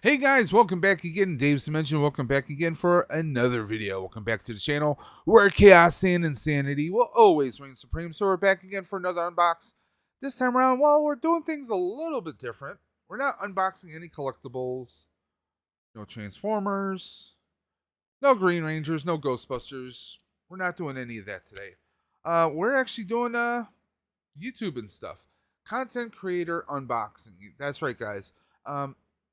Hey guys, welcome back again. Dave's Dimension, welcome back again for another video. Welcome back to the channel where chaos and insanity will always reign supreme. So we're back again for another unbox. This time around, well, we're doing things a little bit different. We're not unboxing any collectibles, no Transformers, no Green Rangers, no Ghostbusters. We're not doing any of that today. We're actually doing YouTube and stuff. Content creator unboxing. That's right, guys.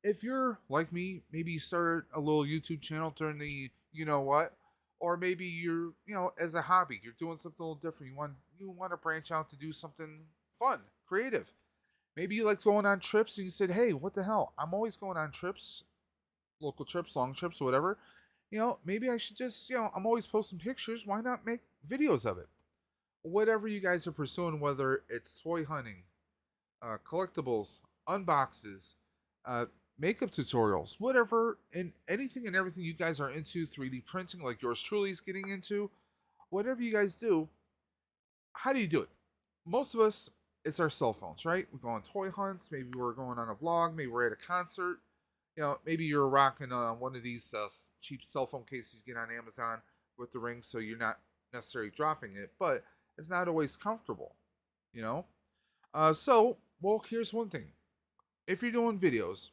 If you're like me, maybe you started a little YouTube channel during the you know what, or maybe you're as a hobby, you're doing something a little different. You want to branch out to do something fun, creative. Maybe you like going on trips and you said, hey, what the hell? I'm always going on trips, local trips, long trips, whatever. Maybe I should just I'm always posting pictures. Why not make videos of it? Whatever you guys are pursuing, whether it's toy hunting, collectibles, unboxes, uh, makeup tutorials, whatever, and anything and everything you guys are into, 3D printing like yours truly is getting into, whatever you guys do, how do you do it? Most of us, it's our cell phones, right? We go on toy hunts, maybe we're going on a vlog, maybe we're at a concert, maybe you're rocking one of these cheap cell phone cases you get on Amazon with the ring, so you're not necessarily dropping it, but it's not always comfortable, you know? Well, here's one thing. If you're doing videos,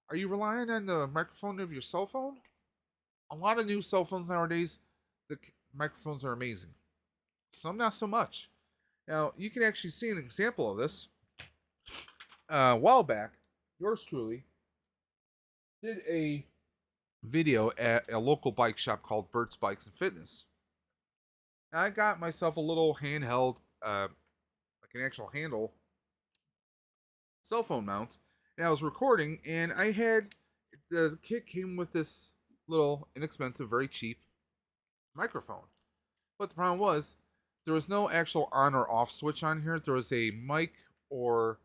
are you relying on the microphone of your cell phone? A lot of new cell phones nowadays, the microphones are amazing. Some not so much. Now, you can actually see an example of this. A while back, yours truly did a video at a local bike shop called Bert's Bikes and Fitness. Now, I got myself a little handheld, like an actual handle cell phone mount, and I was recording, and I had the kit came with this little inexpensive, very cheap microphone. But the problem was there was no actual on or off switch on here. There was a mic or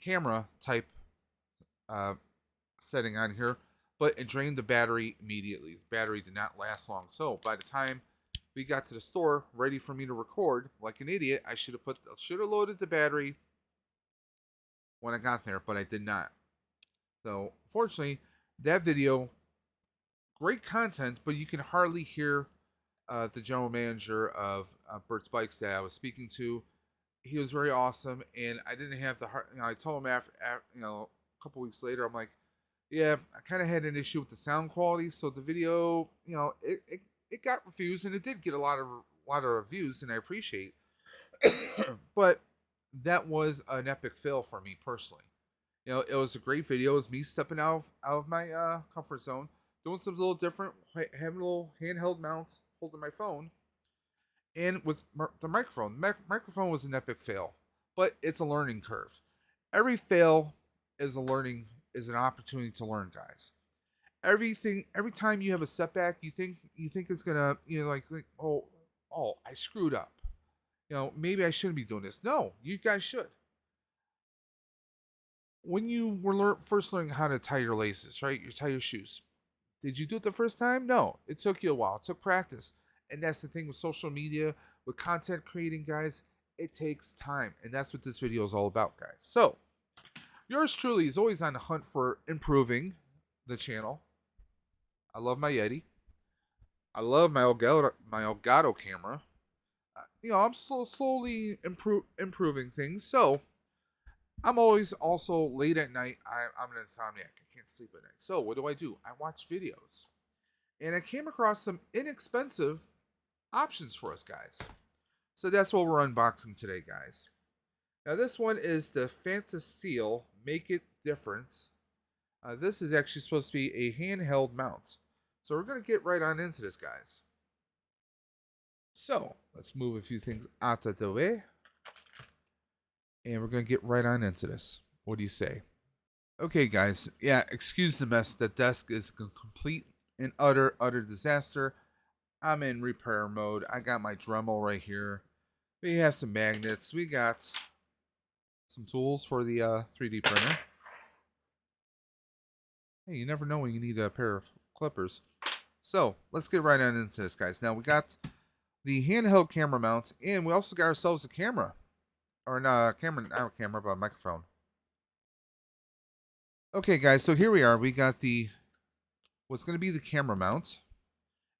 camera type setting on here, but it drained the battery immediately. The battery did not last long. So by the time we got to the store ready for me to record, like an idiot, I should have loaded the battery when I got there, but I did not. So, fortunately, that video, great content, but you can hardly hear the general manager of Bert's Bikes that I was speaking to. He was very awesome, and I didn't have the heart. I told him after a couple weeks later, I'm like, yeah, I kind of had an issue with the sound quality, so the video, it got reviews, and it did get a lot of reviews, and I appreciate. But that was an epic fail for me personally. It was a great video. It was me stepping out of my comfort zone, doing something a little different, having a little handheld mount, holding my phone, and with the microphone. Microphone was an epic fail, but it's a learning curve. Every fail is an opportunity to learn, guys. Every time you have a setback, you think it's gonna, oh, I screwed up. Maybe I shouldn't be doing this. No, you guys should. When you were first learning how to tie your laces, right? You tie your shoes. Did you do it the first time? No. It took you a while. It took practice. And that's the thing with social media, with content creating, guys. It takes time. And that's what this video is all about, guys. So, yours truly is always on the hunt for improving the channel. I love my Yeti. I love my Elgato camera. I'm slowly improving things. So, I'm always also late at night. I'm an insomniac. I can't sleep at night. So what do? I watch videos. And I came across some inexpensive options for us, guys. So that's what we're unboxing today, guys. Now this one is the Fantaseal Make It Different. This is actually supposed to be a handheld mount. So we're going to get right on into this, guys. So let's move a few things out of the way. And we're going to get right on into this. What do you say? Okay, guys. Yeah, excuse the mess. The desk is a complete and utter disaster. I'm in repair mode. I got my Dremel right here. We have some magnets. We got some tools for the 3D printer. Hey, you never know when you need a pair of clippers. So, let's get right on into this, guys. Now, we got the handheld camera mount, and we also got ourselves a camera. Or not a camera, but a microphone. Okay, guys, so here we are. We got the what's going to be the camera mount,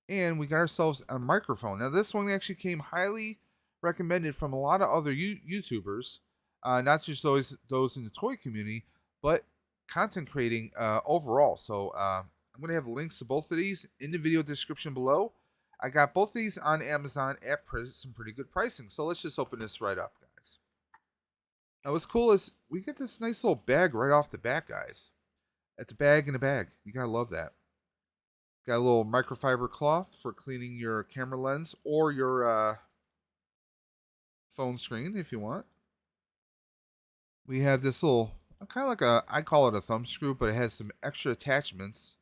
and we got ourselves a microphone. Now, this one actually came highly recommended from a lot of other YouTubers, not just those in the toy community, but content creating overall. So I'm going to have links to both of these in the video description below. I got both of these on Amazon at some pretty good pricing. So let's just open this right up, guys. Now, what's cool is we get this nice little bag right off the bat, guys. It's a bag in a bag. You gotta love that. Got a little microfiber cloth for cleaning your camera lens or your phone screen if you want. We have this little, kind of like I call it a thumb screw, but it has some extra attachments.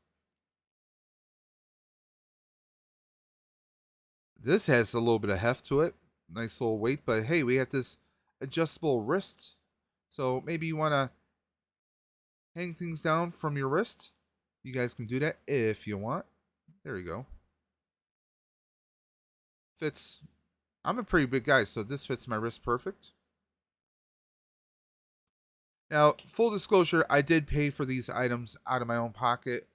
This has a little bit of heft to it. Nice little weight, but hey, we have this adjustable wrist. So maybe you want to hang things down from your wrist. You guys can do that if you want. There you go. Fits. I'm a pretty big guy, so this fits my wrist perfect. Now, full disclosure, I did pay for these items out of my own pocket.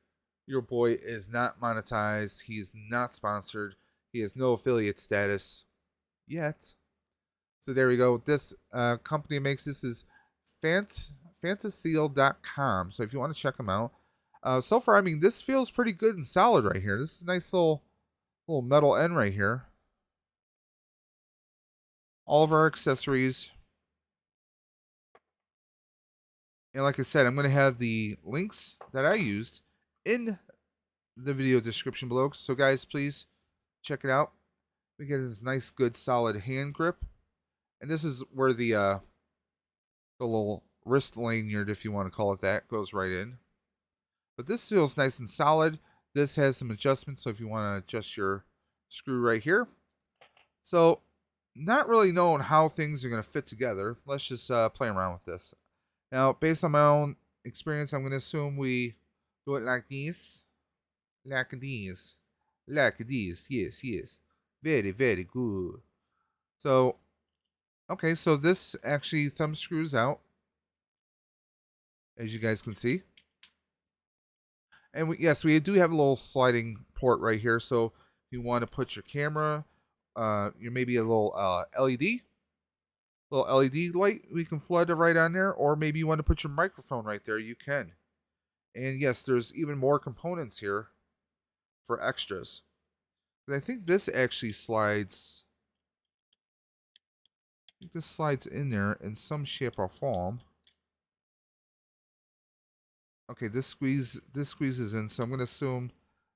Your boy is not monetized. He is not sponsored. He has no affiliate status yet. So there we go. This company makes this is Fantaseal.com. So if you want to check them out. So far, I mean, this feels pretty good and solid right here. This is a nice little metal end right here. All of our accessories. And like I said, I'm going to have the links that I used in the video description below. So guys, please check it out. We get this nice, good, solid hand grip. And this is where the little wrist lanyard, if you want to call it that, goes right in. But this feels nice and solid. This has some adjustments, so if you want to adjust your screw right here. So, not really knowing how things are going to fit together. Let's just play around with this. Now, based on my own experience, I'm going to assume we do it like this. Like this. Like this. Yes, yes. Very, very good. So, okay, so this actually thumb screws out, as you guys can see. And yes, we do have a little sliding port right here. So if you want to put your camera, maybe a little LED light, we can flood it right on there. Or maybe you want to put your microphone right there, you can. And yes, there's even more components here for extras. And I think this actually slides. I think this slides in there in some shape or form. Okay, this squeezes in, so I'm going to assume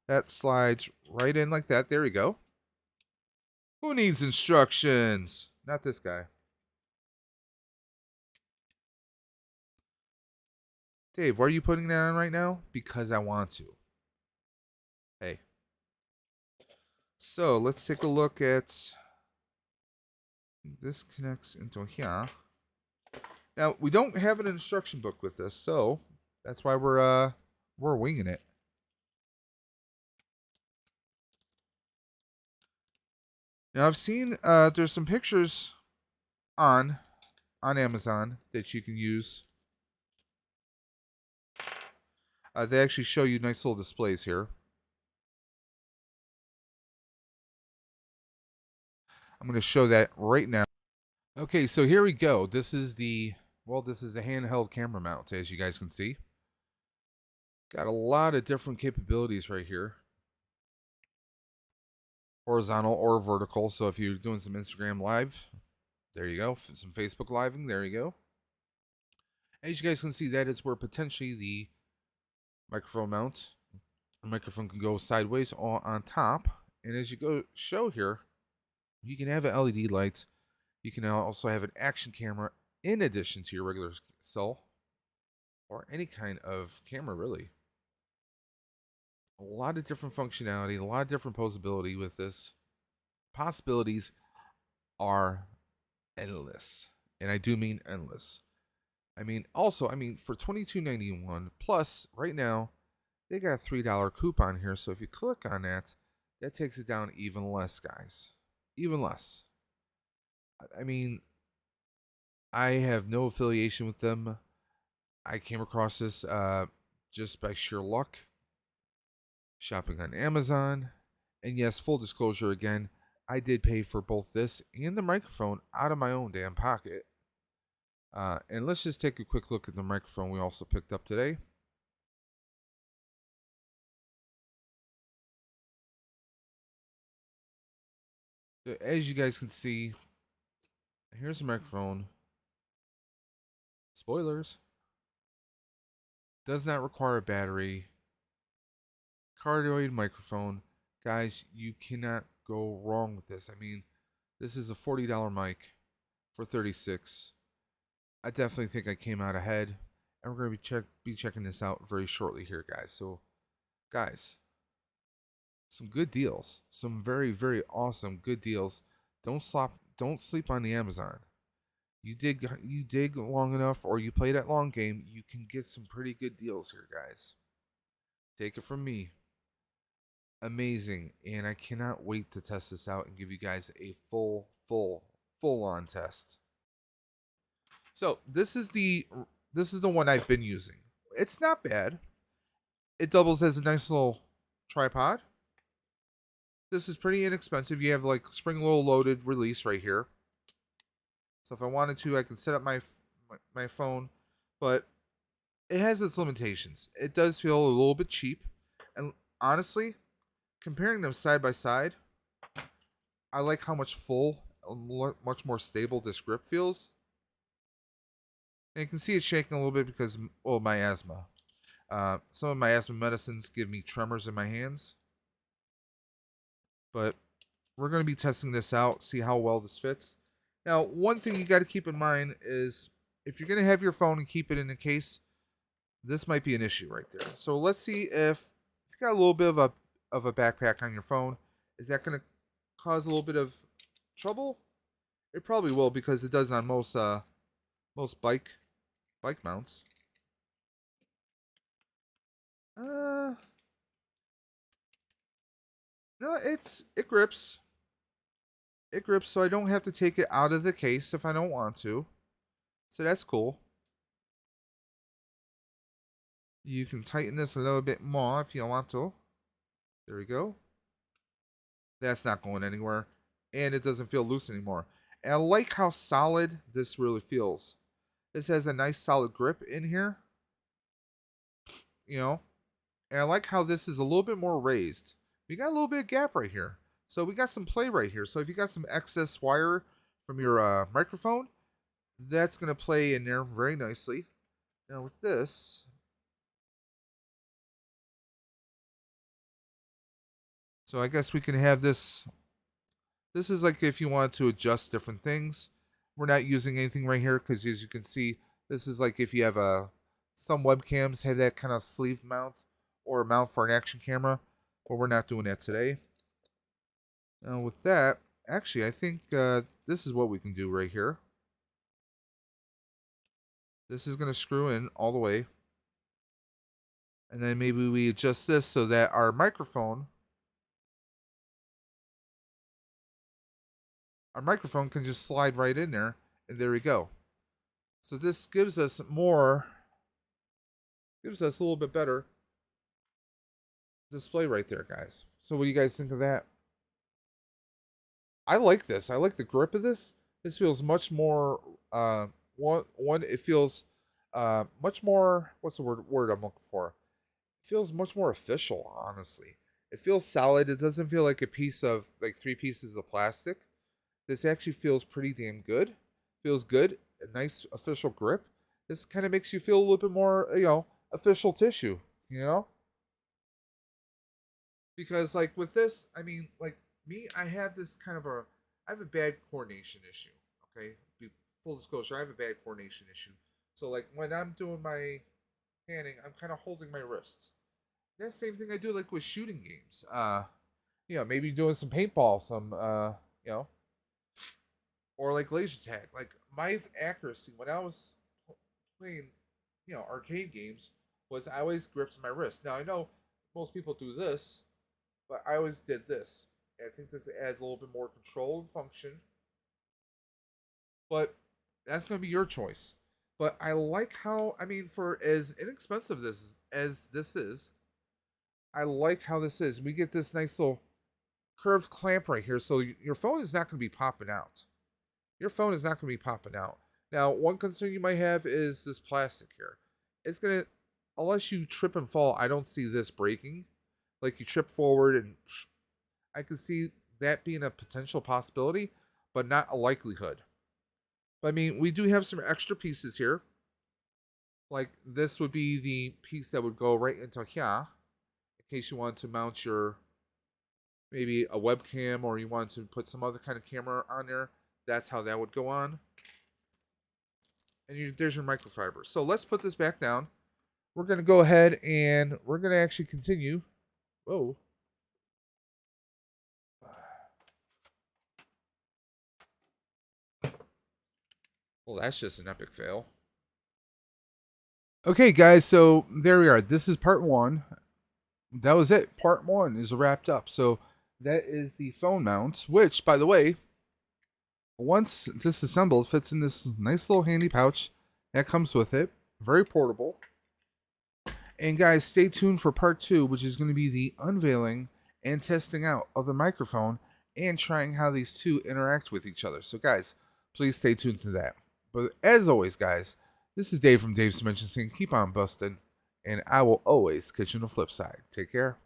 that slides right in like that. There we go. Who needs instructions? Not this guy. Dave, why are you putting that on right now? Because I want to. Hey. So, let's take a look at... This connects into here. Now, we don't have an instruction book with this, so that's why we're winging it. Now, I've seen there's some pictures on Amazon that you can use. They actually show you nice little displays here. I'm going to show that right now. Okay, so here we go. This is the handheld camera mount, as you guys can see. Got a lot of different capabilities right here. Horizontal or vertical. So if you're doing some Instagram live, there you go. Some Facebook living, there you go. As you guys can see, that is where potentially the microphone mount. The microphone can go sideways or on top. And as you go show here, you can have an LED light. You can also have an action camera in addition to your regular cell or any kind of camera, really. A lot of different functionality, a lot of different posability with this. Possibilities are endless, and I do mean endless. I mean, also, for $22.91 plus, right now they got a $3 coupon here. So if you click on that, that takes it down even less, guys. Even less. I mean, I have no affiliation with them. I came across this just by sheer luck, shopping on Amazon. And yes, full disclosure again, I did pay for both this and the microphone out of my own damn pocket. And let's just take a quick look at the microphone we also picked up today. So as you guys can see, here's the microphone. Spoilers. Does not require a battery. Cardioid microphone. Guys, you cannot go wrong with this. I mean, this is a $40 mic for $36. I definitely think I came out ahead. And we're going to be checking this out very shortly here, guys. So, guys, some good deals. Some very, very awesome good deals. Don't sleep on the Amazon. You dig long enough, or you play that long game, you can get some pretty good deals here, guys. Take it from me. Amazing, and I cannot wait to test this out and give you guys a full on test. So this is the one I've been using. It's not bad. It doubles as a nice little tripod. This is pretty inexpensive. You have like spring loaded release right here. So if I wanted to, I can set up my phone, but it has its limitations. It does feel a little bit cheap, and honestly, comparing them side by side, I like how much much more stable this grip feels. And you can see it shaking a little bit because of my asthma. Some of my asthma medicines give me tremors in my hands. But we're going to be testing this out, see how well this fits. Now, one thing you got to keep in mind is if you're going to have your phone and keep it in a case, this might be an issue right there. So let's see if you got a little bit of a backpack on your phone. Is that going to cause a little bit of trouble? It probably will because it does on most bike mounts. No, it grips. It grips, so I don't have to take it out of the case if I don't want to. So that's cool. You can tighten this a little bit more if you want to. There we go. That's not going anywhere. And it doesn't feel loose anymore. And I like how solid this really feels. This has a nice solid grip in here. You know. And I like how this is a little bit more raised. We got a little bit of gap right here. So we got some play right here. So if you got some excess wire from your microphone, that's going to play in there very nicely. Now with this, so I guess we can have this. This is like if you wanted to adjust different things. We're not using anything right here because as you can see, this is like if you have some webcams have that kind of sleeve mount or a mount for an action camera, but we're not doing that today. Now with that, actually, I think this is what we can do right here. This is going to screw in all the way. And then maybe we adjust this so that our microphone can just slide right in there. And there we go. So this gives us a little bit better display right there, guys. So what do you guys think of that? I like this. I like the grip of this. This feels much more it feels much more, what's the word I'm looking for? It feels much more official, honestly. It feels solid. It doesn't feel like a piece of like 3 pieces of plastic. This actually feels pretty damn good. Feels good. A nice official grip. This kind of makes you feel a little bit more, official tissue, Because like with this, I mean, like me, I have a bad coordination issue. Okay, full disclosure, I have a bad coordination issue. So like when I'm doing my panning, I'm kind of holding my wrists. That's the same thing I do like with shooting games. Maybe doing some paintball, or like laser tag. Like my accuracy when I was playing, arcade games was I always gripped my wrist. Now I know most people do this, but I always did this. And I think this adds a little bit more control and function. But that's going to be your choice. But I like how, I mean, for as inexpensive as this is, I like how this is. We get this nice little curved clamp right here, so your phone is not going to be popping out. Your phone is not going to be popping out. Now, one concern you might have is this plastic here. It's going to, unless you trip and fall, I don't see this breaking. Like you trip forward and I can see that being a potential possibility, but not a likelihood. But I mean, we do have some extra pieces here. Like this would be the piece that would go right into here in case you want to mount your maybe a webcam or you want to put some other kind of camera on there. That's how that would go on. And there's your microfiber. So let's put this back down. We're going to go ahead and we're going to actually continue. Whoa. Well, that's just an epic fail. Okay, guys, so there we are. This is part one. That was it. Part one is wrapped up. So that is the phone mount, which, by the way, once disassembled, fits in this nice little handy pouch that comes with it. Very portable. And guys, stay tuned for part two, which is going to be the unveiling and testing out of the microphone and trying how these two interact with each other. So guys, please stay tuned to that. But as always, guys, this is Dave from Dave's Dimension saying keep on busting, and I will always catch you on the flip side. Take care.